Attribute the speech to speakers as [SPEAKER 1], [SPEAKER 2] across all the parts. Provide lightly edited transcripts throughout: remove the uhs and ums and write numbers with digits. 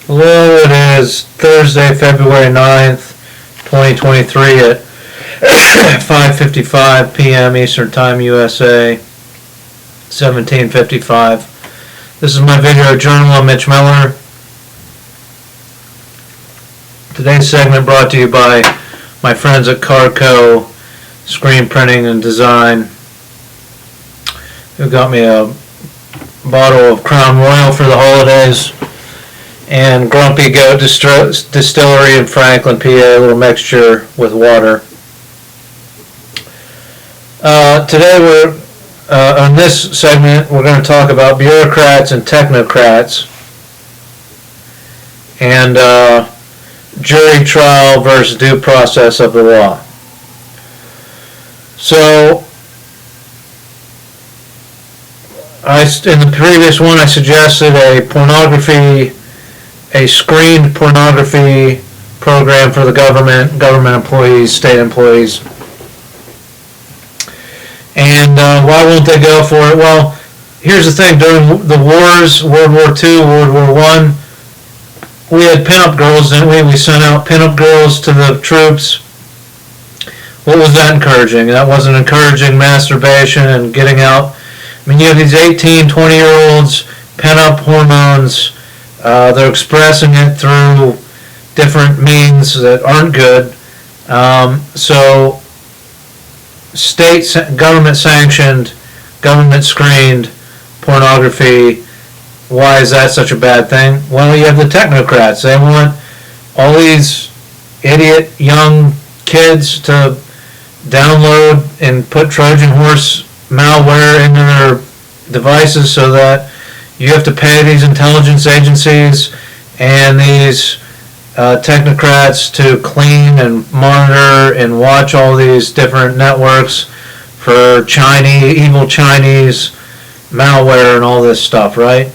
[SPEAKER 1] Hello, it is Thursday, February 9th, 2023 at 5:55 p.m. Eastern Time, USA, 17:55. This is my video journal. I'm Mitch Miller. Today's segment brought to you by my friends at Carco Screen Printing and Design, who got me a bottle of Crown Royal for the holidays, and Grumpy Goat Distillery in Franklin, PA, a little mixture with water. Today on this segment, we're going to talk about bureaucrats and technocrats and jury trial versus due process of the law. So, in the previous one, I suggested a screened pornography program for the government employees, state employees. And why won't they go for it? Well, here's the thing. During the wars, World War II, World War I, we had pinup girls, didn't we? We sent out pinup girls to the troops. What was that encouraging? That wasn't encouraging masturbation and getting out. I mean, you have these 18, 20-year-olds, pinup hormones. They're expressing it through different means that aren't good. So government-sanctioned, government-screened pornography, why is that such a bad thing? Well, you have the technocrats. They want all these idiot young kids to download and put Trojan horse malware into their devices so that you have to pay these intelligence agencies and these technocrats to clean and monitor and watch all these different networks for evil Chinese malware and all this stuff, right?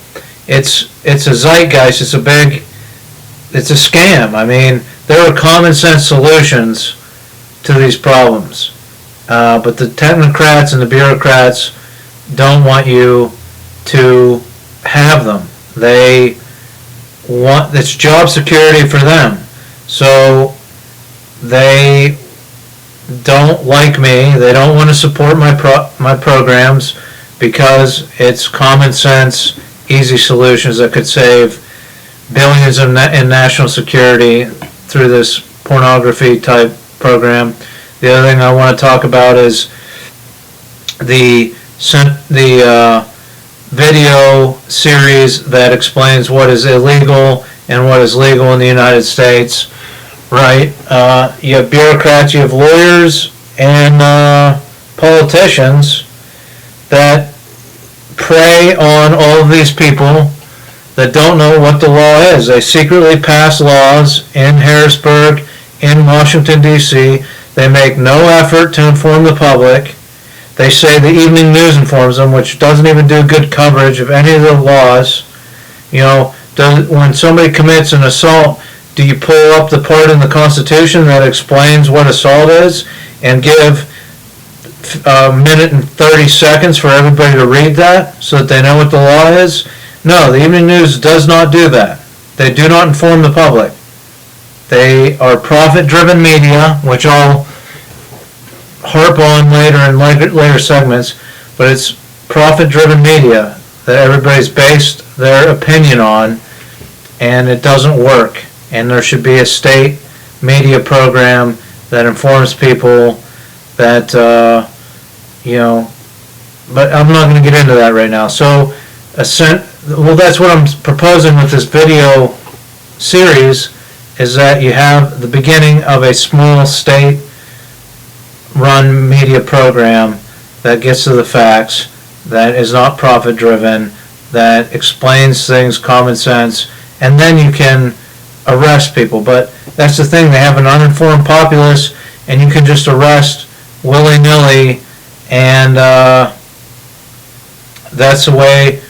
[SPEAKER 1] It's a zeitgeist. It's a scam. I mean, there are common sense solutions to these problems, but the technocrats and the bureaucrats don't want you to have them. They want it's job security for them, so they don't like me. They don't want to support my programs because it's common sense, easy solutions that could save billions in national security through this pornography type program. The other thing I want to talk about is the video series that explains what is illegal and what is legal in the United States, right? You have bureaucrats, you have lawyers, and politicians that prey on all of these people that don't know what the law is. They secretly pass laws in Harrisburg, in Washington, D.C. They make no effort to inform the public. They say the evening news informs them, which doesn't even do good coverage of any of the laws. You know, when somebody commits an assault, do you pull up the part in the Constitution that explains what assault is and give a minute and 30 seconds for everybody to read that so that they know what the law is? No, the evening news does not do that. They do not inform the public. They are profit-driven media, which I'll harp on later in later segments, but it's profit-driven media that everybody's based their opinion on, and it doesn't work. And there should be a state media program that informs people that, but I'm not going to get into that right now. So, that's what I'm proposing with this video series, is that you have the beginning of a small state-run media program that gets to the facts, that is not profit-driven, that explains things common sense, and then you can arrest people. But that's the thing, they have an uninformed populace, and you can just arrest willy-nilly, and that's the way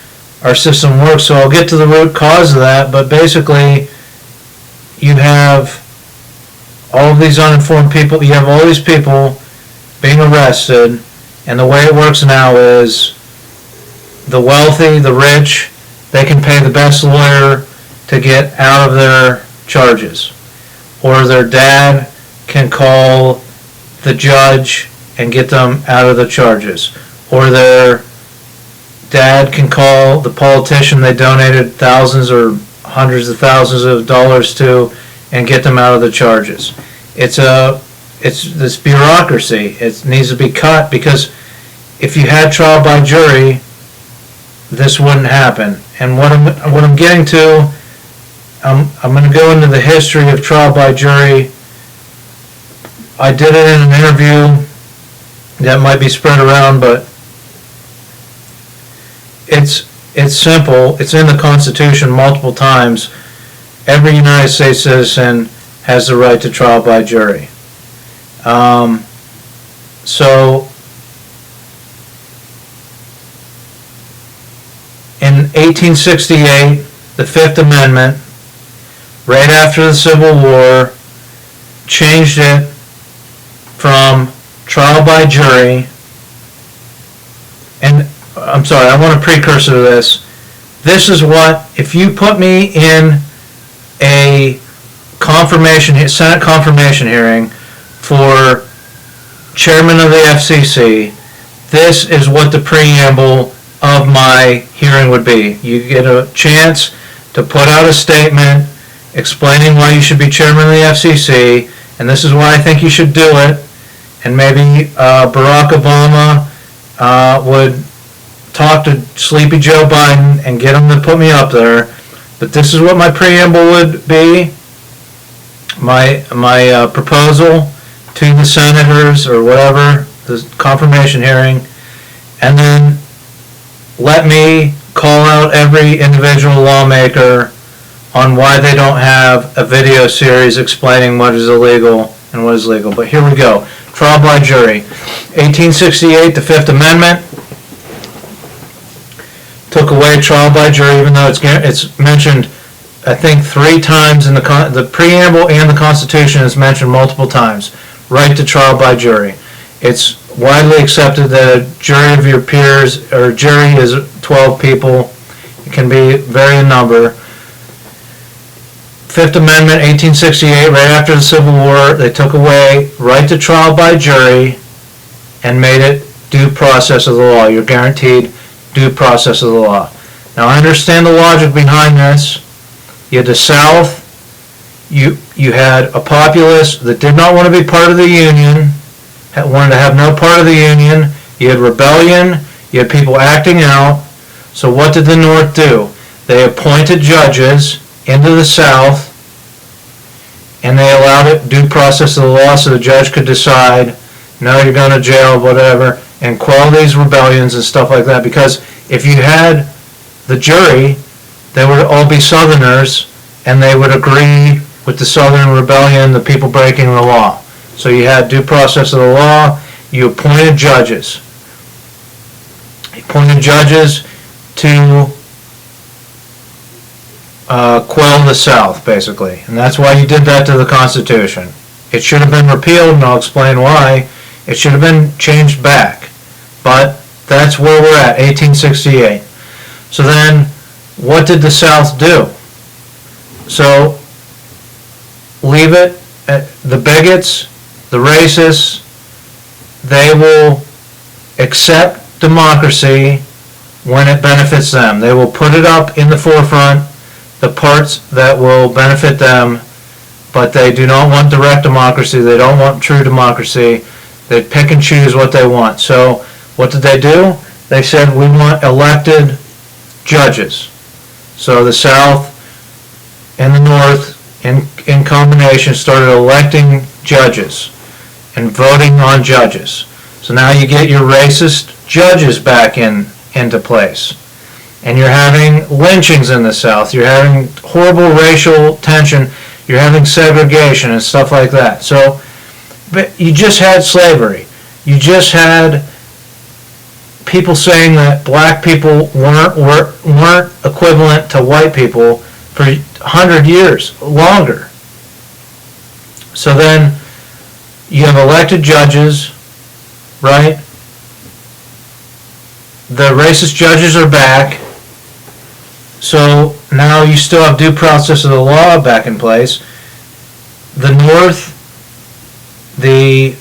[SPEAKER 1] our system works. So I'll get to the root cause of that, but basically you have all of these uninformed people, you have all these people being arrested, and the way it works now is the wealthy, the rich, they can pay the best lawyer to get out of their charges. Or their dad can call the judge and get them out of the charges. Or their dad can call the politician they donated thousands or hundreds of thousands of dollars to and get them out of the charges. It's this bureaucracy. It needs to be cut, because if you had trial by jury, this wouldn't happen. And what I'm getting to, I'm going to go into the history of trial by jury. I did it in an interview that might be spread around, but it's simple. It's in the Constitution multiple times. Every United States citizen has the right to trial by jury. So in 1868, the Fifth Amendment, right after the Civil War, changed it from trial by jury, and I'm sorry, I want a precursor to this. This is what, if you put me in a Senate confirmation hearing for chairman of the FCC, this is what the preamble of my hearing would be. You get a chance to put out a statement explaining why you should be chairman of the FCC, and this is why I think you should do it. And maybe Barack Obama would talk to Sleepy Joe Biden and get him to put me up there. But this is what my preamble would be, my proposal to the senators or whatever, the confirmation hearing, and then let me call out every individual lawmaker on why they don't have a video series explaining what is illegal and what is legal. But here we go. Trial by jury. 1868, the Fifth Amendment took away trial by jury, even though it's mentioned, I think, 3 times in the preamble, and the Constitution is mentioned multiple times. Right to trial by jury. It's widely accepted that a jury of your peers, or jury is 12 people. It can be vary in number. Fifth Amendment, 1868, right after the Civil War, they took away right to trial by jury and made it due process of the law. You're guaranteed due process of the law. Now, I understand the logic behind this. You had the South. You had a populace that did not want to be part of the Union, wanted to have no part of the Union. You had rebellion. You had people acting out. So what did the North do? They appointed judges into the South, and they allowed it due process of the law, so the judge could decide, no, you're going to jail, whatever, and quell these rebellions and stuff like that. Because if you had the jury, they would all be Southerners, and they would agree with the Southern rebellion, the people breaking the law. So you had due process of the law. You appointed judges. You appointed judges to quell the South, basically. And that's why you did that to the Constitution. It should have been repealed, and I'll explain why. It should have been changed back. But that's where we're at, 1868. So then, what did the South do? So, leave it. The bigots, the racists, they will accept democracy when it benefits them. They will put it up in the forefront, the parts that will benefit them, but they do not want direct democracy. They don't want true democracy. They pick and choose what they want. So what did they do? They said, we want elected judges. So the South and the North, in combination, started electing judges and voting on judges. So now you get your racist judges back into place. And you're having lynchings in the South. You're having horrible racial tension. You're having segregation and stuff like that. So, but you just had slavery. You just had people saying that black people weren't equivalent to white people for 100 years, longer. So then you have elected judges, right? The racist judges are back. So now you still have due process of the law back in place. The North, the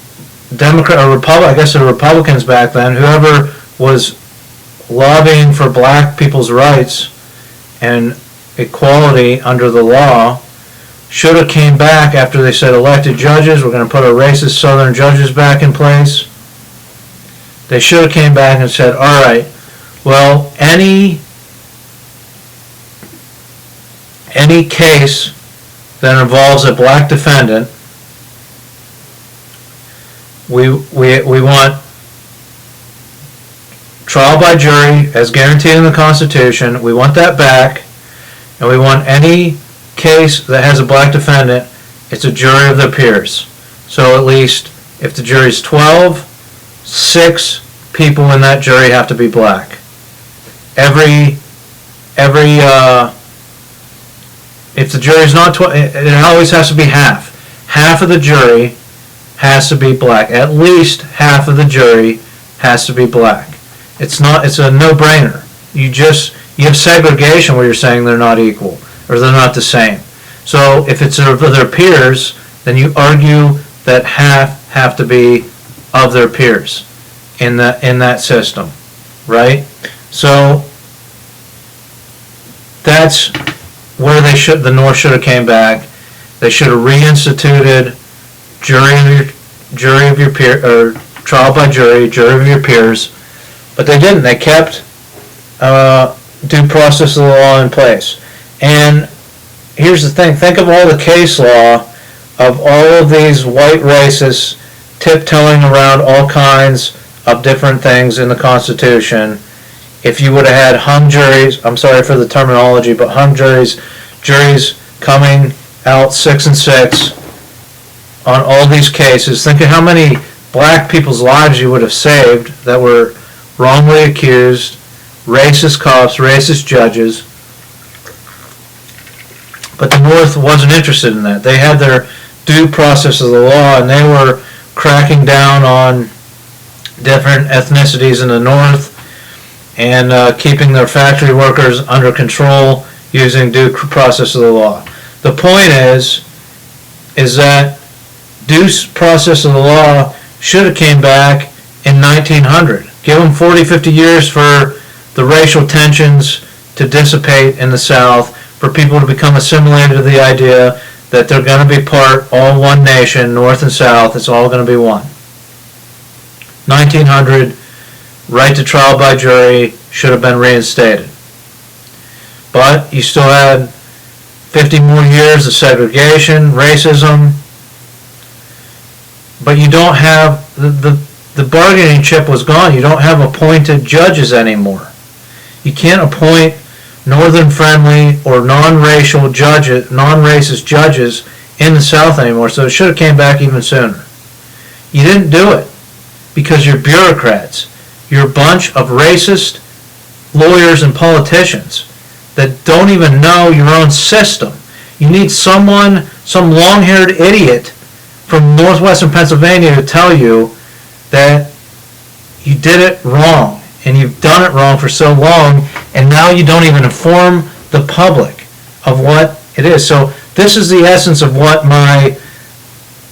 [SPEAKER 1] Democrat or Republic, I guess the Republicans back then, whoever was lobbying for black people's rights and equality under the law, should have came back after they said elected judges, we're going to put our racist southern judges back in place. They should have came back and said, all right, well, any case that involves a black defendant, we want trial by jury as guaranteed in the Constitution. We want that back, and we want any case that has a black defendant, it's a jury of their peers. So at least if the jury's 12, 6 people in that jury have to be black. If the jury's not 12, it always has to be half. Half of the jury has to be black. At least half of the jury has to be black. It's a no-brainer. You have segregation where you're saying they're not equal or they're not the same. So if it's of their peers, then you argue that half have to be of their peers in that system, right? So that's where the North should have came back. They should have reinstituted jury of your peer, or trial by jury of your peers, but they didn't. They kept due process of the law in place. And here's the thing: think of all the case law of all of these white racists tiptoeing around all kinds of different things in the Constitution. If you would have had hung juries, I'm sorry for the terminology, but hung juries coming out 6 and 6 on all these cases, think of how many black people's lives you would have saved that were wrongly accused, racist cops, racist judges. But the North wasn't interested in that. They had their due process of the law, and they were cracking down on different ethnicities in the North and keeping their factory workers under control using due process of the law. The point is that due process of the law should have came back in 1900. Give them 40, 50 years for the racial tensions to dissipate in the South, for people to become assimilated to the idea that they're going to be all one nation, North and South, it's all going to be one. 1900, right to trial by jury should have been reinstated. But you still had 50 more years of segregation, racism, but you don't have, the bargaining chip was gone. You don't have appointed judges anymore. You can't appoint northern-friendly or non-racial judges, non-racist judges in the South anymore, so it should have came back even sooner. You didn't do it because you're bureaucrats. You're a bunch of racist lawyers and politicians that don't even know your own system. You need some long-haired idiot from northwestern Pennsylvania to tell you that you did it wrong, and you've done it wrong for so long, and now you don't even inform the public of what it is. So this is the essence of what my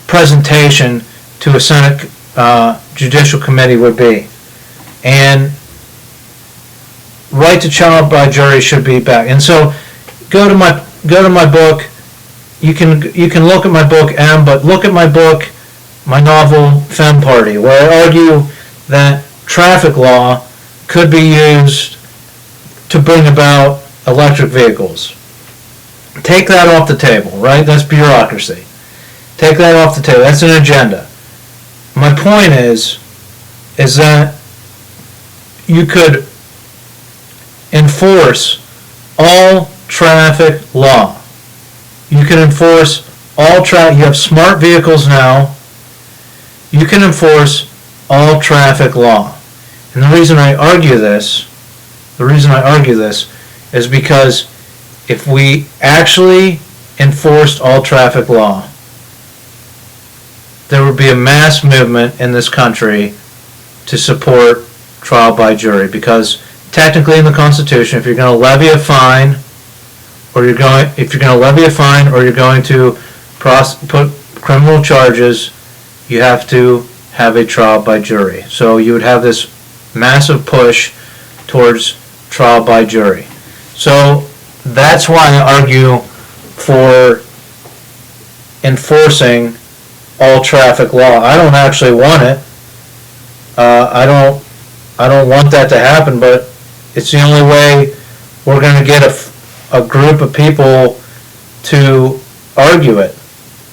[SPEAKER 1] presentation to a Senate Judicial Committee would be. And right to trial by jury should be back. And so go to my book. You can look at my book M, but look at my book, my novel Femme Party, where I argue that traffic law could be used to bring about electric vehicles. Take that off the table, right? That's bureaucracy. Take that off the table. That's an agenda. My point is that you could enforce all traffic law. You can enforce all traffic. You have smart vehicles now. You can enforce all traffic law. And the reason I argue this is because if we actually enforced all traffic law, there would be a mass movement in this country to support trial by jury, because technically in the Constitution, if you're going to levy a fine or if you're going to levy a fine, or you're going to put criminal charges, you have to have a trial by jury. So you would have this massive push towards trial by jury. So that's why I argue for enforcing all traffic law. I don't actually want it. I don't want that to happen, but it's the only way we're going to get a group of people to argue it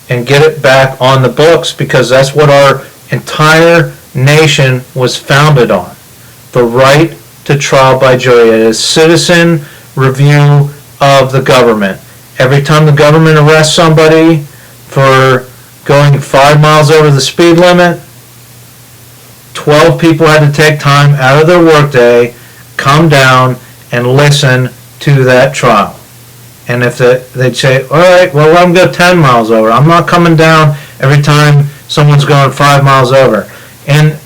[SPEAKER 1] and get it back on the books, because that's what our entire nation was founded on. The right to trial by jury. It is citizen review of the government. Every time the government arrests somebody for going 5 miles over the speed limit, 12 people had to take time out of their workday, come down, and listen to that trial. And if they'd say, all right, well, let them go 10 miles over. I'm not coming down every time someone's going 5 miles over. And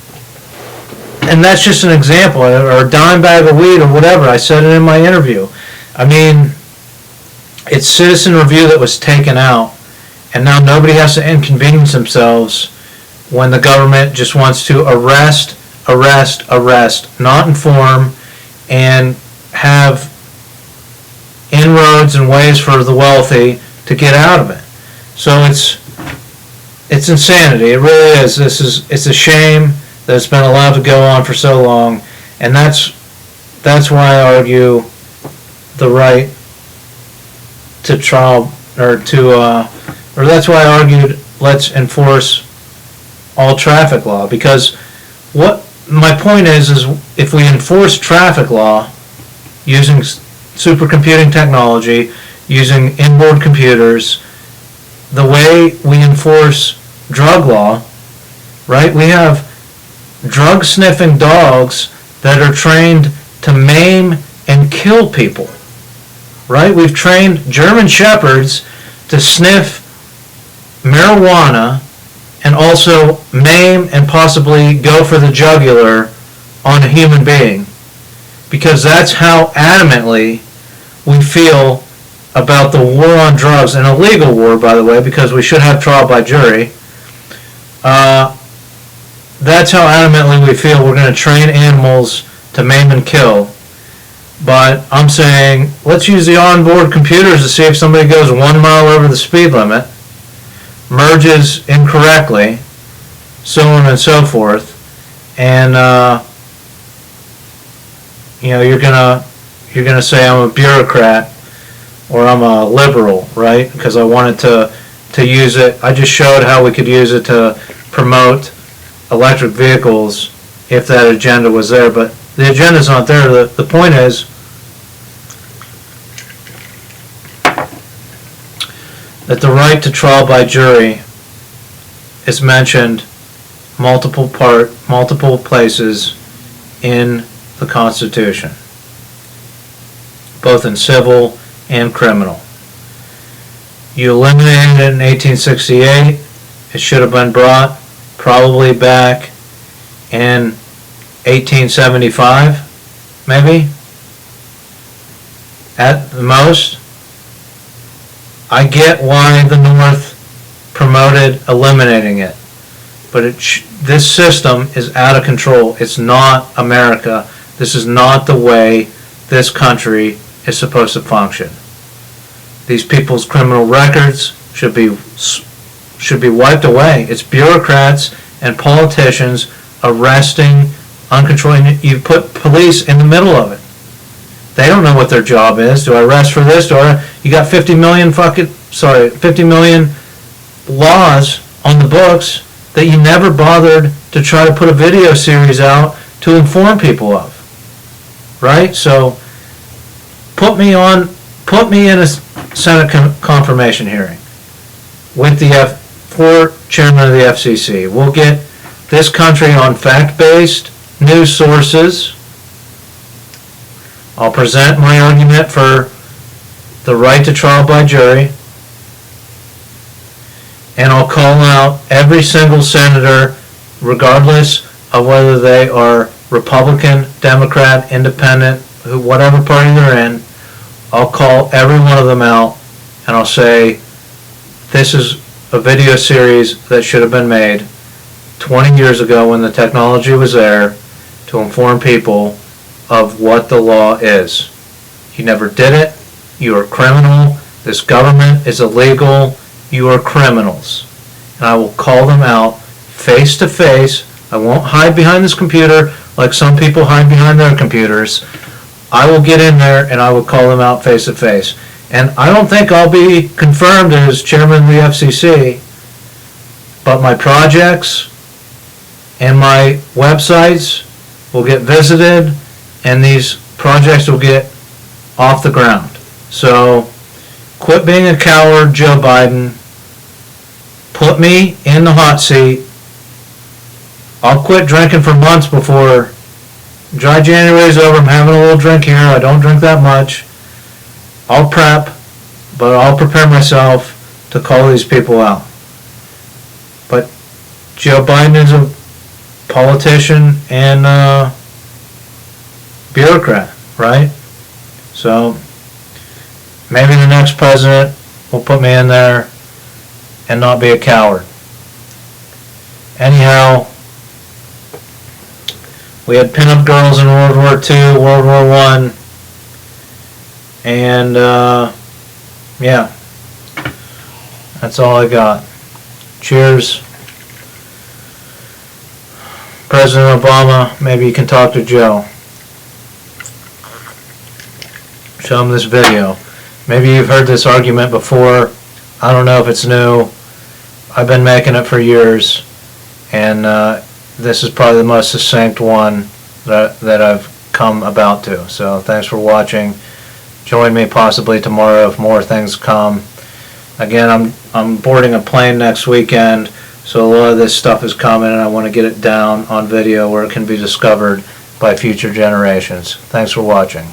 [SPEAKER 1] that's just an example, or a dime bag of weed or whatever. I said it in my interview. I mean, it's citizen review that was taken out, and now nobody has to inconvenience themselves when the government just wants to arrest, not inform, and have inroads and ways for the wealthy to get out of it. So it's insanity. It really is. It's a shame that it's been allowed to go on for so long, and that's why I argue the right to trial, or that's why I argued let's enforce all traffic law, because what my point is if we enforce traffic law using supercomputing technology, using inboard computers, the way we enforce drug law, right? We have drug sniffing dogs that are trained to maim and kill people, right? We've trained German shepherds to sniff marijuana and also maim and possibly go for the jugular on a human being, because that's how adamantly we feel about the war on drugs, an illegal war, by the way, because we should have trial by jury. That's how adamantly we feel we're going to train animals to maim and kill. But I'm saying, let's use the onboard computers to see if somebody goes 1 mile over the speed limit, merges incorrectly, so on and so forth, and you're gonna say I'm a bureaucrat or I'm a liberal, right? Because I wanted to use it. I just showed how we could use it to promote electric vehicles if that agenda was there, but the agenda's not there. The point is that the right to trial by jury is mentioned multiple places in the Constitution, both in civil and criminal. You eliminated it in 1868. It should have been brought probably back in 1875, maybe, at the most. I get why the North promoted eliminating it, but this system is out of control. It's not America. This is not the way this country is supposed to function. These people's criminal records should be wiped away. It's bureaucrats and politicians arresting uncontrolled. You put police in the middle of it. They don't know what their job is. Do I arrest for this? You got 50 million laws on the books that you never bothered to try to put a video series out to inform people of, right? So put me in a Senate confirmation hearing with the chairman of the FCC. We'll get this country on fact-based news sources. I'll present my argument for the right to trial by jury, and I'll call out every single senator, regardless of whether they are Republican, Democrat, Independent, whatever party they're in, I'll call every one of them out and I'll say, this is a video series that should have been made 20 years ago when the technology was there to inform people of what the law is. You never did it. You are criminal. This government is illegal. You are criminals. And I will call them out face to face. I won't hide behind this computer like some people hide behind their computers. I will get in there and I will call them out face to face. And I don't think I'll be confirmed as chairman of the FCC, but my projects and my websites will get visited and these projects will get off the ground. So quit being a coward, Joe Biden. Put me in the hot seat. I'll quit drinking for months before dry January's over. I'm having a little drink here. I don't drink that much. I'll prep, but I'll prepare myself to call these people out. But Joe Biden is a politician and a bureaucrat, right? So maybe the next president will put me in there and not be a coward. Anyhow, we had pinup girls in World War II, World War I, and yeah, that's all I got. Cheers. President Obama, maybe you can talk to Joe. Show him this video. Maybe you've heard this argument before. I don't know if it's new. I've been making it for years, and this is probably the most succinct one that I've come about to. So thanks for watching. Join me possibly tomorrow if more things come. Again, I'm boarding a plane next weekend, so a lot of this stuff is coming, and I want to get it down on video where it can be discovered by future generations. Thanks for watching.